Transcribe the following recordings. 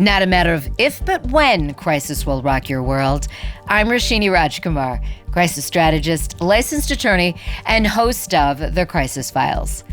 Not a matter of if, but when crisis will rock your world. I'm Roshini Rajkumar, crisis strategist, licensed attorney, and host of The Crisis Files.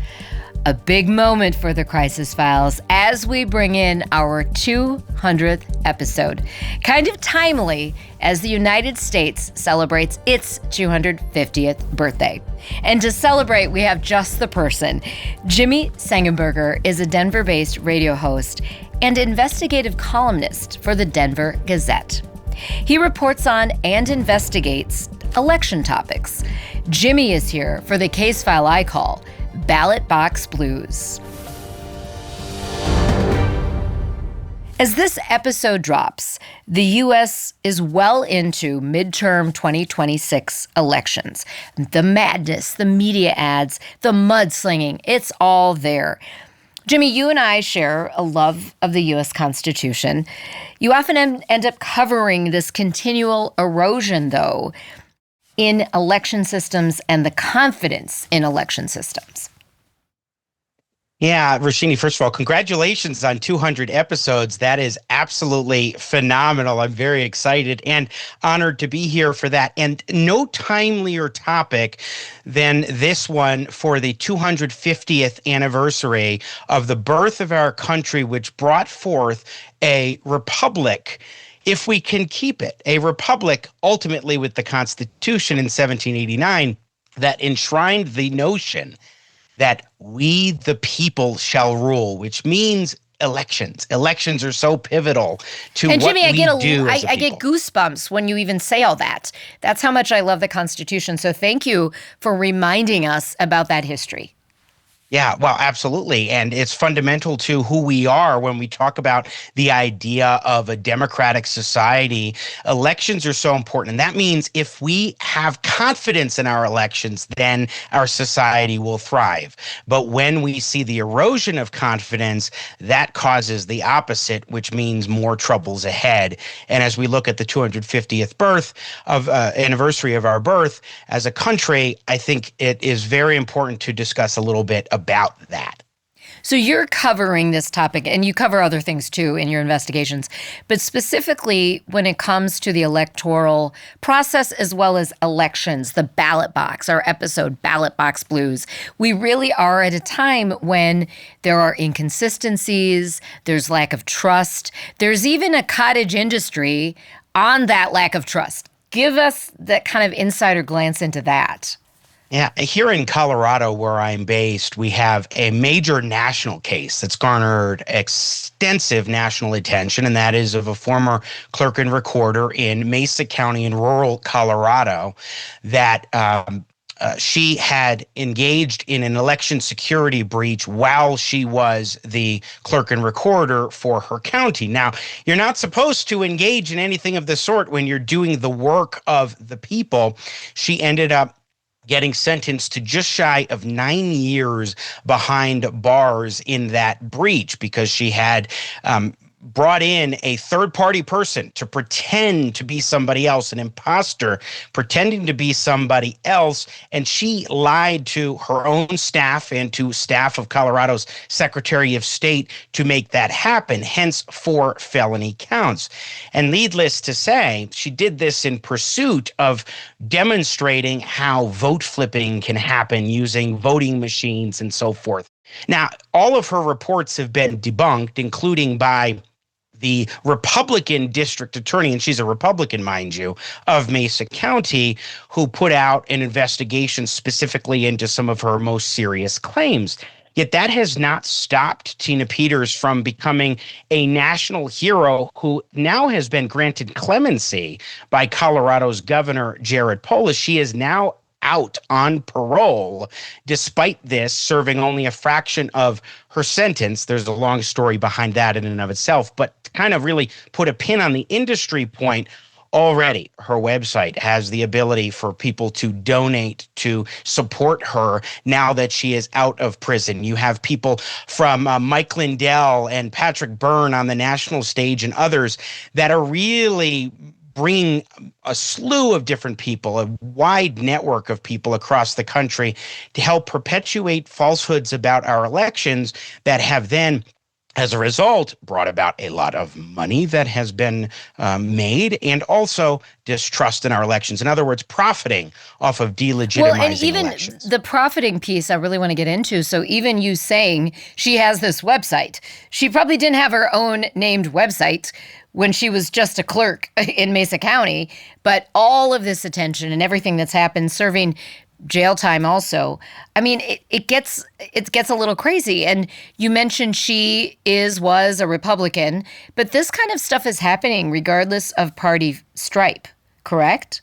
A big moment for The Crisis Files as we bring in our 200th episode. Kind of timely as the United States celebrates its 250th birthday. And to celebrate, we have just the person. Jimmy Sengenberger is a Denver-based radio host and investigative columnist for the Denver Gazette. He reports on and investigates election topics. Jimmy is here for the case file I call Ballot Box Blues. As this episode drops, the U.S. is well into midterm 2026 elections. The madness, the media ads, the mudslinging, it's all there. Jimmy, you and I share a love of the U.S. Constitution. You often end up covering this continual erosion, though, in election systems and the confidence in election systems. Yeah, Roshini, first of all, congratulations on 200 episodes. That is absolutely phenomenal. I'm very excited and honored to be here for that. And no timelier topic than this one for the 250th anniversary of the birth of our country, which brought forth a republic, if we can keep it, a republic ultimately with the Constitution in 1789 that enshrined the notion that we, the people, shall rule, which means elections. Elections are so pivotal to and Jimmy, what we do as a I get goosebumps when you even say all that. That's how much I love the Constitution. So thank you for reminding us about that history. Yeah, well, absolutely. And it's fundamental to who we are when we talk about the idea of a democratic society. Elections are so important. And that means if we have confidence in our elections, then our society will thrive. But when we see the erosion of confidence, that causes the opposite, which means more troubles ahead. And as we look at the 250th anniversary of our birth as a country, I think it is very important to discuss a little bit about that. So you're covering this topic, and you cover other things too in your investigations, but specifically when it comes to the electoral process as well as elections, the ballot box, our episode Ballot Box Blues, we really are at a time when there are inconsistencies, there's lack of trust, there's even a cottage industry on that lack of trust. Give us that kind of insider glance into that. Yeah, here in Colorado, where I'm based, we have a major national case that's garnered extensive national attention, and that is of a former clerk and recorder in Mesa County in rural Colorado that she had engaged in an election security breach while she was the clerk and recorder for her county. Now, you're not supposed to engage in anything of the sort when you're doing the work of the people. She ended up getting sentenced to just shy of 9 years behind bars in that breach because she had brought in a third-party person to pretend to be somebody else, an imposter pretending to be somebody else, and she lied to her own staff and to staff of Colorado's Secretary of State to make that happen, hence 4 felony counts. And needless to say, she did this in pursuit of demonstrating how vote flipping can happen using voting machines and so forth. Now, all of her reports have been debunked, including by the Republican district attorney, and she's a Republican, mind you, of Mesa County, who put out an investigation specifically into some of her most serious claims. Yet that has not stopped Tina Peters from becoming a national hero who now has been granted clemency by Colorado's Governor Jared Polis. She is now out on parole, despite this, serving only a fraction of her sentence. There's a long story behind that in and of itself, but to kind of really put a pin on the industry point, already her website has the ability for people to donate to support her now that she is out of prison. You have people from Mike Lindell and Patrick Byrne on the national stage and others that are really bringing a slew of different people, a wide network of people across the country to help perpetuate falsehoods about our elections that have then as a result, brought about a lot of money that has been made, and also distrust in our elections. In other words, profiting off of delegitimizing Well, and even elections. the profiting piece, I really want to get into. So even you saying she has this website, she probably didn't have her own named website when she was just a clerk in Mesa County, but all of this attention and everything that's happened, serving jail time also. I mean, it gets a little crazy. And you mentioned she was a Republican, but this kind of stuff is happening regardless of party stripe, correct?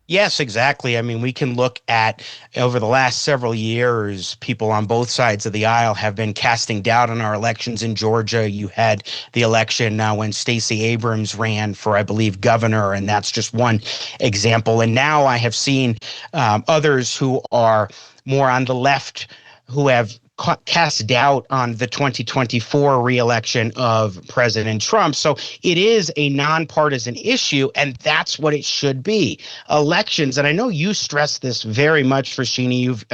Yes, exactly. I mean, we can look at over the last several years, people on both sides of the aisle have been casting doubt on our elections in Georgia. You had the election when Stacey Abrams ran for, I believe, governor, and that's just one example. And now I have seen others who are more on the left who have cast doubt on the 2024 reelection of President Trump. So it is a nonpartisan issue, and that's what it should be. Elections, and I know you stress this very much, Roshini. You've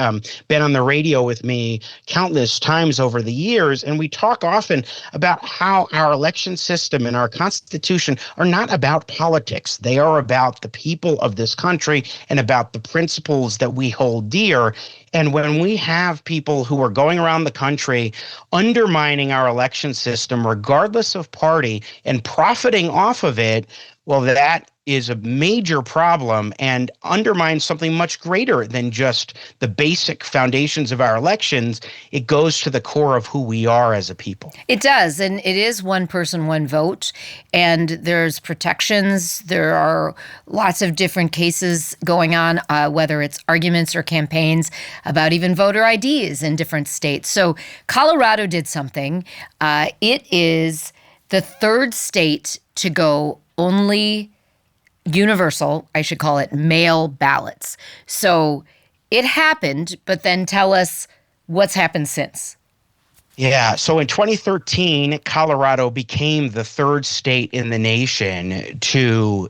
been on the radio with me countless times over the years, and we talk often about how our election system and our Constitution are not about politics. They are about the people of this country and about the principles that we hold dear. And when we have people who are going around the country undermining our election system, regardless of party, and profiting off of it, well, that is a major problem and undermines something much greater than just the basic foundations of our elections. It goes to the core of who we are as a people. It does. And it is one person, one vote. And there's protections. There are lots of different cases going on, whether it's arguments or campaigns about even voter IDs in different states. So Colorado did something. It is the third state to go only universal, I should call it, mail ballots. So it happened, but then tell us what's happened since. Yeah. So in 2013, Colorado became the third state in the nation to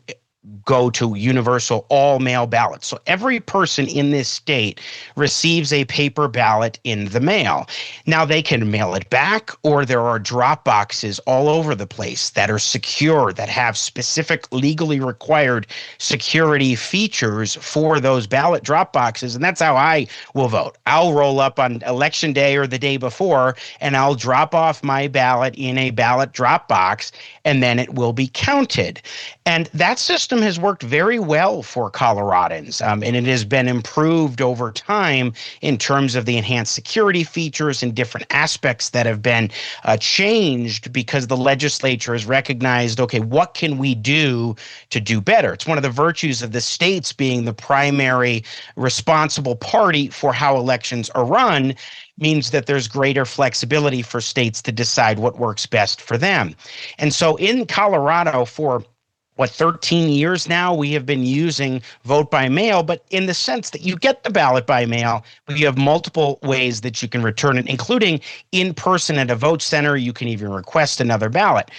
go to universal all-mail ballots. So every person in this state receives a paper ballot in the mail. Now they can mail it back, or there are drop boxes all over the place that are secure, that have specific legally required security features for those ballot drop boxes. And that's how I will vote. I'll roll up on election day or the day before, and I'll drop off my ballot in a ballot drop box, and then it will be counted. And that system has worked very well for Coloradans, and it has been improved over time in terms of the enhanced security features and different aspects that have been changed because the legislature has recognized, okay, what can we do to do better? It's one of the virtues of the states being the primary responsible party for how elections are run, means that there's greater flexibility for states to decide what works best for them. And so in Colorado, for 13 years now, we have been using vote by mail, but in the sense that you get the ballot by mail, but you have multiple ways that you can return it, including in person at a vote center. You can even request another ballot.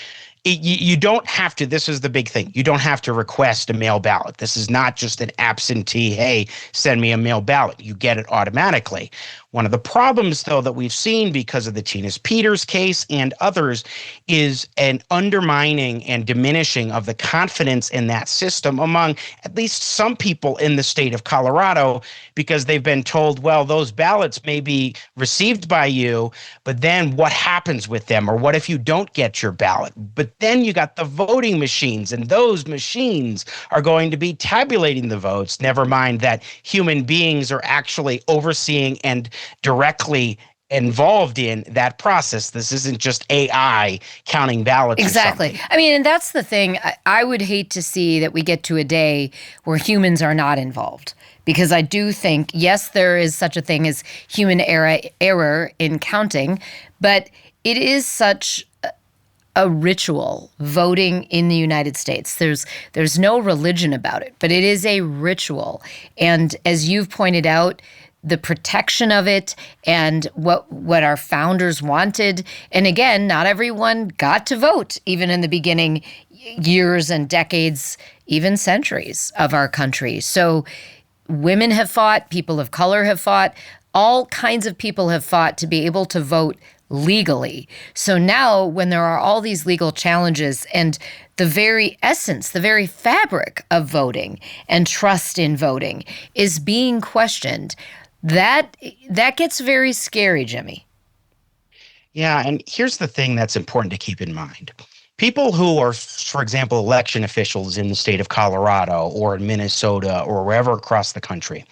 You don't have to, this is the big thing, you don't have to request a mail ballot. This is not just an absentee, hey, send me a mail ballot. You get it automatically. One of the problems, though, that we've seen because of the Tinas Peters case and others is an undermining and diminishing of the confidence in that system among at least some people in the state of Colorado, because they've been told, well, those ballots may be received by you, but then what happens with them? Or what if you don't get your ballot? But then you got the voting machines, and those machines are going to be tabulating the votes. Never mind that human beings are actually overseeing and directly involved in that process. This isn't just AI counting ballots. Exactly. I mean, and that's the thing. I would hate to see that we get to a day where humans are not involved, because I do think, yes, there is such a thing as human error in counting, but it is such a ritual, voting in the United States. There's no religion about it, but it is a ritual. And as you've pointed out, the protection of it and what our founders wanted. And again, not everyone got to vote, even in the beginning years and decades, even centuries of our country. So women have fought, people of color have fought, all kinds of people have fought to be able to vote legally. So now, when there are all these legal challenges and the very essence, the very fabric of voting and trust in voting is being questioned, that gets very scary, Jimmy. Yeah, and here's the thing that's important to keep in mind. People who are, for example, election officials in the state of Colorado or in Minnesota or wherever across the country,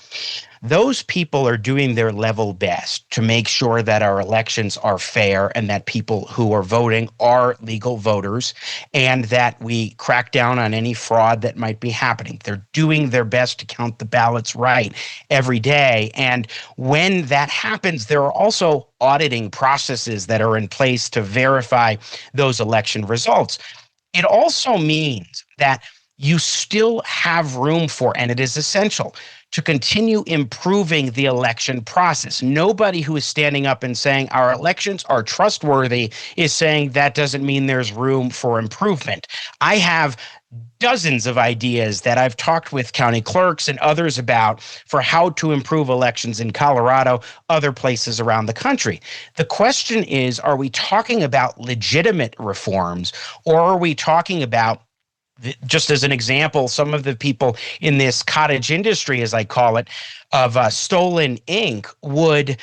those people are doing their level best to make sure that our elections are fair and that people who are voting are legal voters and that we crack down on any fraud that might be happening. They're doing their best to count the ballots right every day. And when that happens, there are also auditing processes that are in place to verify those election results. It also means that you still have room for, and it is essential, to continue improving the election process. Nobody who is standing up and saying our elections are trustworthy is saying that doesn't mean there's room for improvement. I have dozens of ideas that I've talked with county clerks and others about for how to improve elections in Colorado, other places around the country. The question is, are we talking about legitimate reforms, or are we talking about, just as an example, some of the people in this cottage industry, as I call it, of stolen ink would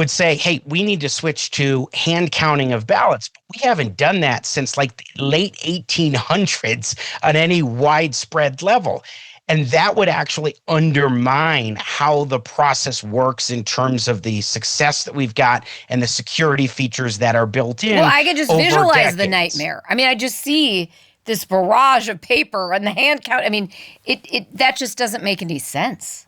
say, hey, we need to switch to hand counting of ballots. But we haven't done that since like the late 1800s on any widespread level. And that would actually undermine how the process works in terms of the success that we've got and the security features that are built in. Well, I could just over visualize the decades. nightmare. I mean, I just see this barrage of paper and the hand count. I mean, it that just doesn't make any sense.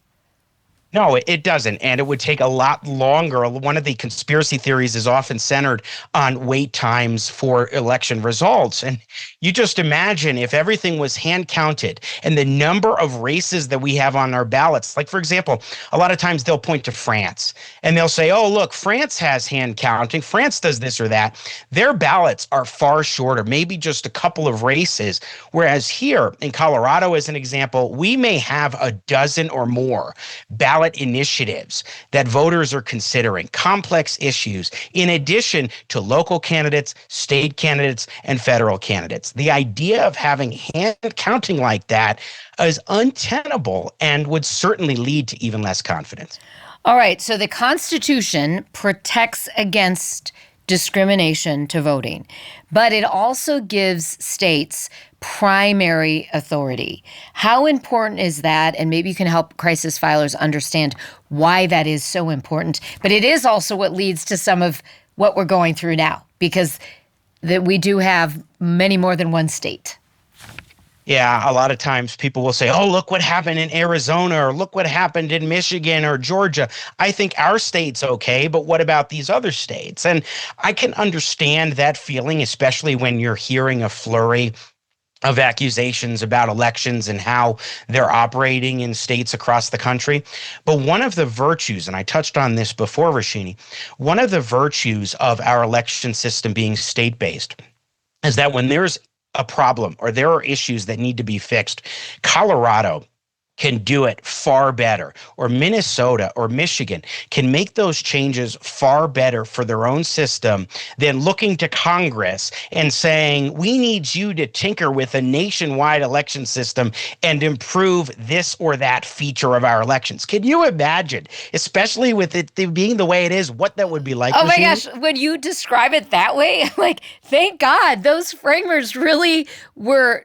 No, it doesn't. And it would take a lot longer. One of the conspiracy theories is often centered on wait times for election results. And you just imagine if everything was hand counted and the number of races that we have on our ballots. Like, for example, a lot of times they'll point to France and they'll say, oh, look, France has hand counting. France does this or that. Their ballots are far shorter, maybe just a couple of races. Whereas here in Colorado, as an example, we may have a dozen or more ballot initiatives that voters are considering, complex issues, in addition to local candidates, state candidates, and federal candidates. The idea of having hand counting like that is untenable and would certainly lead to even less confidence. All right, so the Constitution protects against discrimination to voting, but it also gives states primary authority. How important is that? And maybe you can help crisis filers understand why that is so important. But it is also what leads to some of what we're going through now, because that we do have many more than one state. Yeah, a lot of times people will say, oh, look what happened in Arizona, or look what happened in Michigan or Georgia. I think our state's okay, but what about these other states? And I can understand that feeling, especially when you're hearing a flurry of accusations about elections and how they're operating in states across the country. But one of the virtues, and I touched on this before, Roshini, one of the virtues of our election system being state-based is that when there's a problem or there are issues that need to be fixed, Colorado can do it far better, or Minnesota or Michigan can make those changes far better for their own system than looking to Congress and saying, we need you to tinker with a nationwide election system and improve this or that feature of our elections. Can you imagine, especially with it being the way it is, what that would be like? Oh my Roshini? gosh, when you describe it that way, like, thank God those framers really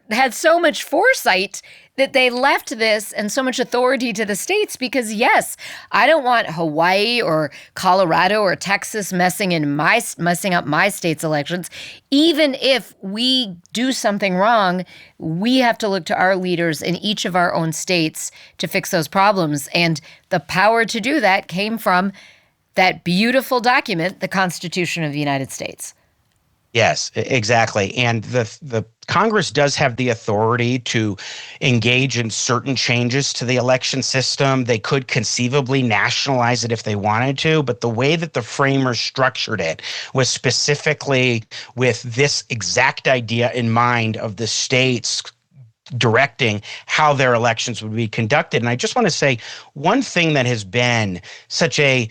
had so much foresight that they left this and so much authority to the states, because yes, I don't want Hawaii or Colorado or Texas messing up my state's elections. Even if we do something wrong, we have to look to our leaders in each of our own states to fix those problems. And the power to do that came from that beautiful document, the Constitution of the United States. Yes, exactly. And the Congress does have the authority to engage in certain changes to the election system. They could conceivably nationalize it if they wanted to, but the way that the framers structured it was specifically with this exact idea in mind of the states directing how their elections would be conducted. And I just want to say one thing that has been such a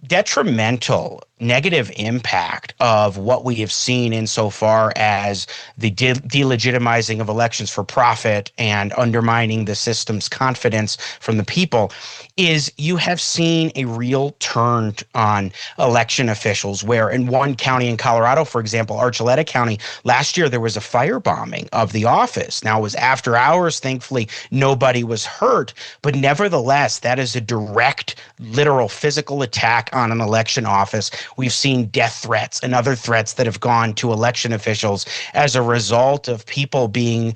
detrimental negative impact of what we have seen insofar as the delegitimizing of elections for profit and undermining the system's confidence from the people is you have seen a real turn on election officials, where in one county in Colorado, for example, Archuleta County, last year there was a firebombing of the office. Now, it was after hours. Thankfully, nobody was hurt. But nevertheless, that is a direct, literal, physical attack on an election office. We've seen death threats and other threats that have gone to election officials as a result of people being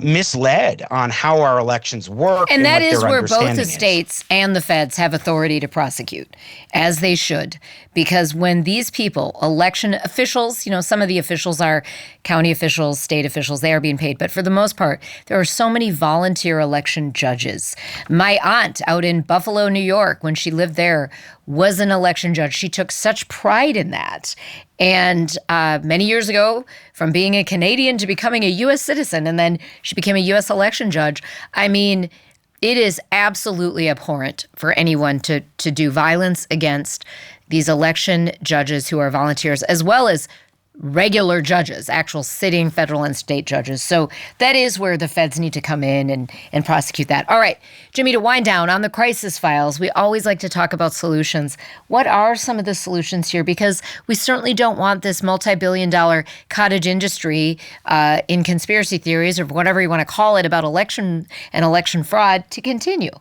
misled on how our elections work. And that what is their where both the understanding is. states and the feds have authority to prosecute, as they should. Because when these people, election officials, some of the officials are county officials, state officials, they are being paid. But for the most part, there are so many volunteer election judges. My aunt out in Buffalo, New York, when she lived there, was an election judge. She took such pride in that. And many years ago, from being a Canadian to becoming a U.S. citizen, and then she became a U.S. election judge. I mean, it is absolutely abhorrent for anyone to do violence against these election judges who are volunteers, as well as regular judges, actual sitting federal and state judges. So that is where the feds need to come in and prosecute that. All right, Jimmy, to wind down on the crisis files, we always like to talk about solutions. What are some of the solutions here? Because we certainly don't want this multi-billion-dollar cottage industry in conspiracy theories or whatever you want to call it about election and election fraud to continue.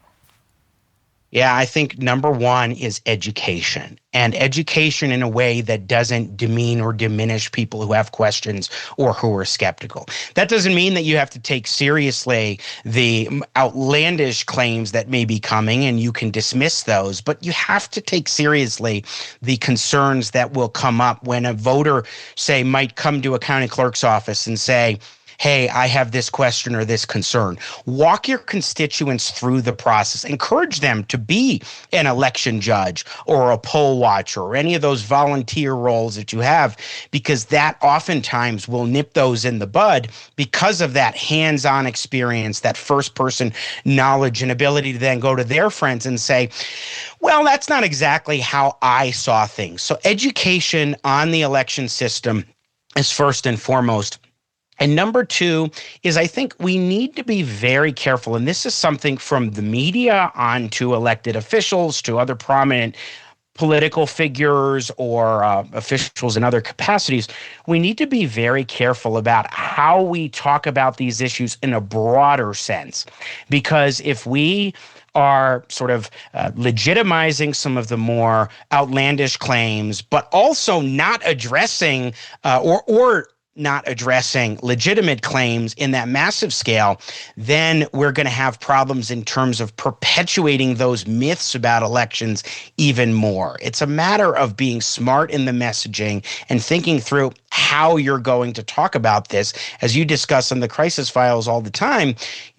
Yeah, I think number one is education, and education in a way that doesn't demean or diminish people who have questions or who are skeptical. That doesn't mean that you have to take seriously the outlandish claims that may be coming and you can dismiss those, but you have to take seriously the concerns that will come up when a voter, say, might come to a county clerk's office and say, hey, I have this question or this concern. Walk your constituents through the process. Encourage them to be an election judge or a poll watcher or any of those volunteer roles that you have, because that oftentimes will nip those in the bud because of that hands-on experience, that first-person knowledge and ability to then go to their friends and say, well, that's not exactly how I saw things. So education on the election system is first and foremost. And number two is I think we need to be very careful, and this is something from the media on to elected officials to other prominent political figures or officials in other capacities. We need to be very careful about how we talk about these issues in a broader sense, because if we are sort of legitimizing some of the more outlandish claims, but also not addressing or not addressing legitimate claims in that massive scale, then we're going to have problems in terms of perpetuating those myths about elections even more. It's a matter of being smart in the messaging and thinking through how you're going to talk about this. As you discuss in the crisis files all the time,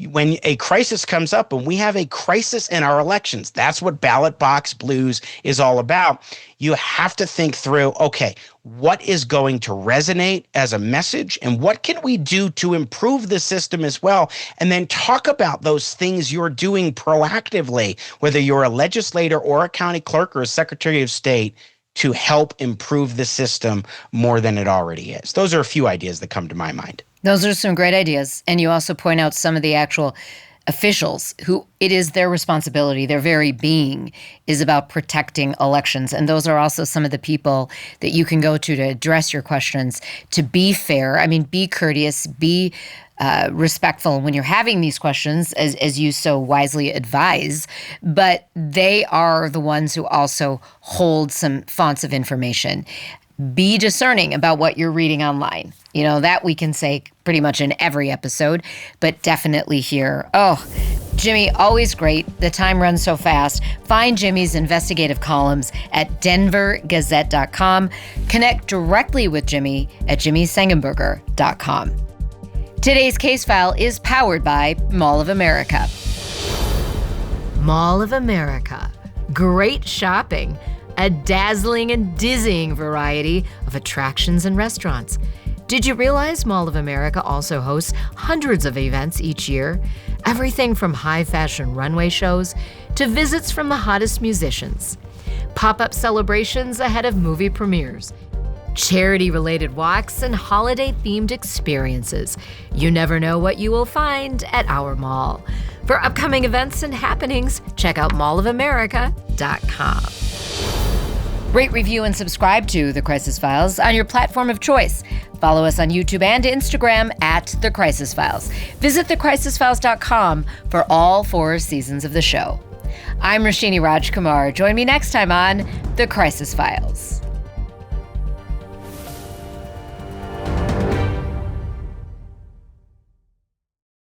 when a crisis comes up, and we have a crisis in our elections, that's what ballot box blues is all about. You have to think through, okay, what is going to resonate as a message and what can we do to improve the system as well? And then talk about those things you're doing proactively, whether you're a legislator or a county clerk or a secretary of state, to help improve the system more than it already is. Those are a few ideas that come to my mind. Those are some great ideas. And you also point out some of the actual officials who it is their responsibility, their very being is about protecting elections. And those are also some of the people that you can go to address your questions, to be fair. I mean, be courteous, be respectful when you're having these questions, as you so wisely advise, but they are the ones who also hold some fonts of information. Be discerning about what you're reading online. You know, that we can say pretty much in every episode, but definitely here. Oh, Jimmy, always great. The time runs so fast. Find Jimmy's investigative columns at denvergazette.com. Connect directly with Jimmy at jimmysengenberger.com. Today's case file is powered by Mall of America. Mall of America. Great shopping. A dazzling and dizzying variety of attractions and restaurants. Did you realize Mall of America also hosts hundreds of events each year? Everything from high-fashion runway shows to visits from the hottest musicians. pop-up celebrations ahead of movie premieres, charity-related walks, and holiday-themed experiences. You never know what you will find at our mall. For upcoming events and happenings, check out mallofamerica.com. Rate, review, and subscribe to The Crisis Files on your platform of choice. Follow us on YouTube and Instagram at The Crisis Files. Visit thecrisisfiles.com for all 4 seasons of the show. I'm Roshini Rajkumar. Join me next time on The Crisis Files.